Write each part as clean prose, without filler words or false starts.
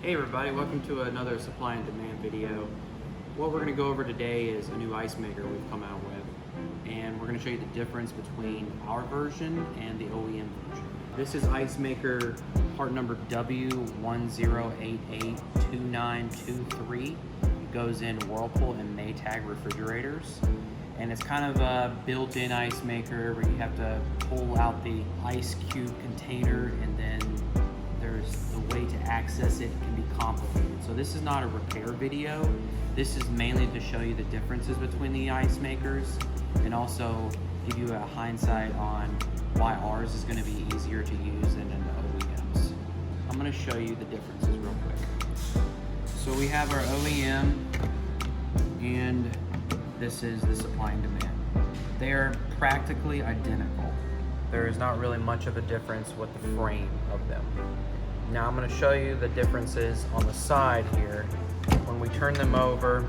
Hey everybody, welcome to another supply and demand video. What we're going to go over today is a new ice maker we've come out with, and we're going to show you the difference between our version and the OEM version. This is ice maker part number W10882923. It goes in Whirlpool and Maytag refrigerators, and it's kind of a built-in ice maker where you have to pull out the ice cube container, and then there's the way to access it can be complicated. So this is not a repair video. This is mainly to show you the differences between the ice makers and also give you a hindsight on why ours is going to be easier to use than the OEMs. I'm going to show you the differences real quick. So we have our OEM, and this is the supply and demand. They are practically identical. There is not really much of a difference with the frame of them. Now I'm going to show you the differences on the side here. When we turn them over,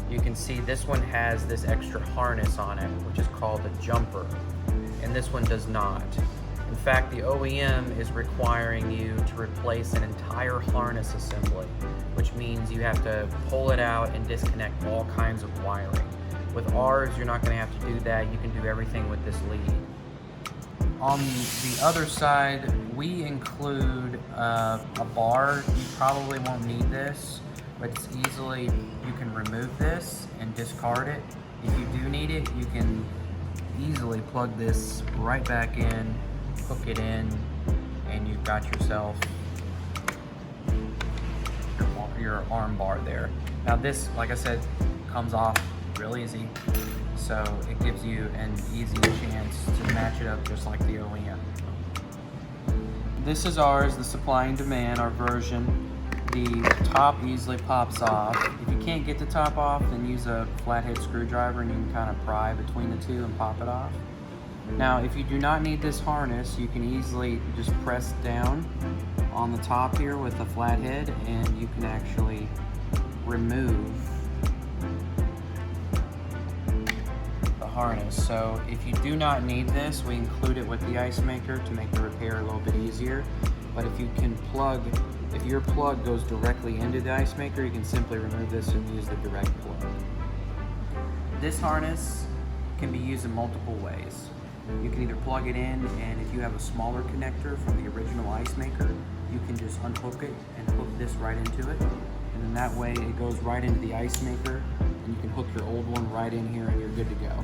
you can see this one has this extra harness on it, which is called a jumper, and this one does not. In fact, the OEM is requiring you to replace an entire harness assembly, which means you have to pull it out and disconnect all kinds of wiring. With ours, you're not going to have to do that. You can do everything with this lead. On the other side, we include a bar. You probably won't need this, but it's easily, you can remove this and discard it. If you do need it, you can easily plug this right back in, hook it in, and you've got yourself your arm bar there. Now this, like I said, comes off real easy. So it gives you an easy chance to match it up just like the OEM. This is ours, the supply and demand, our version. The top easily pops off. If you can't get the top off, then use a flathead screwdriver and you can kind of pry between the two and pop it off. Now, if you do not need this harness, you can easily just press down on the top here with a flathead, and you can actually remove harness. So if you do not need this, we include it with the ice maker to make the repair a little bit easier. But if you can if your plug goes directly into the ice maker, you can simply remove this and use the direct plug. This harness can be used in multiple ways. You can either plug it in, and if you have a smaller connector from the original ice maker, you can just unhook it and hook this right into it. And then that way it goes right into the ice maker, and you can hook your old one right in here and you're good to go.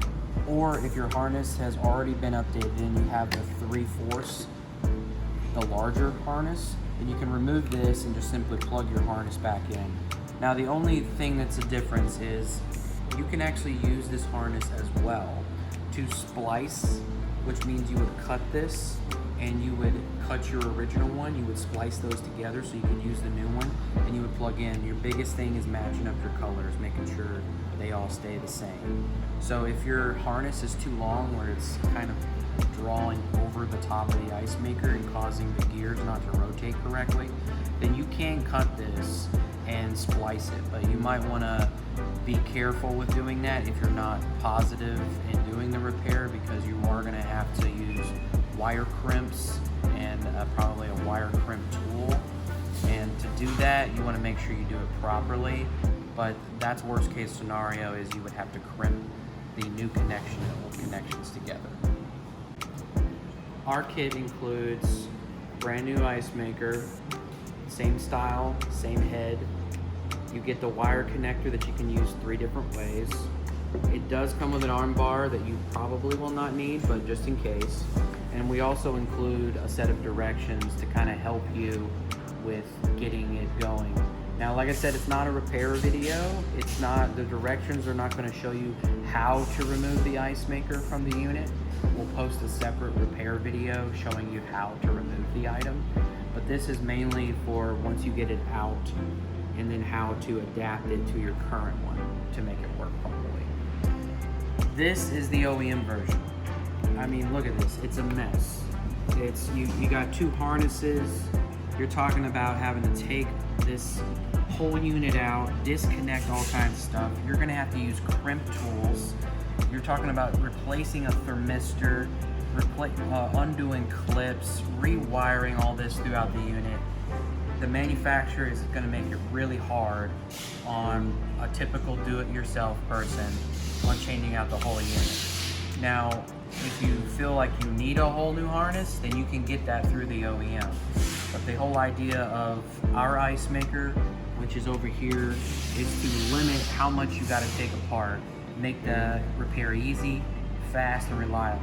Or if your harness has already been updated and you have the 3/4, the larger harness, then you can remove this and just simply plug your harness back in. Now the only thing that's a difference is you can actually use this harness as well to splice, which means you would cut this and you would cut your original one, you would splice those together so you could use the new one, and you would plug in. Your biggest thing is matching up your colors, making sure they all stay the same. So if your harness is too long where it's kind of drawing over the top of the ice maker and causing the gears not to rotate correctly, then you can cut this and splice it, but you might want to be careful with doing that if you're not positive in doing the repair, because you are going to have to use wire crimps and probably a wire crimp tool. And to do that, you want to make sure you do it properly, but that's worst case scenario, is you would have to crimp the new connection and old connections together. Our kit includes brand new ice maker, same style, same head. You get the wire connector that you can use 3 different ways. It does come with an arm bar that you probably will not need, but just in case. And we also include a set of directions to kind of help you with getting it going. Now, like I said, it's not a repair video. The directions are not going to show you how to remove the ice maker from the unit. We'll post a separate repair video showing you how to remove the item. But this is mainly for once you get it out, and then how to adapt it to your current one to make it work properly. This is the OEM version. I mean, look at this, it's a mess. You got 2 harnesses. You're talking about having to take this whole unit out, disconnect all kinds of stuff. You're gonna have to use crimp tools. You're talking about replacing a thermistor, undoing clips, rewiring all this throughout the unit. the manufacturer is going to make it really hard on a typical do-it-yourself person on changing out the whole unit. Now, if you feel like you need a whole new harness, then you can get that through the OEM. But the whole idea of our ice maker, which is over here, is to limit how much you got to take apart, make the repair easy, fast, and reliable.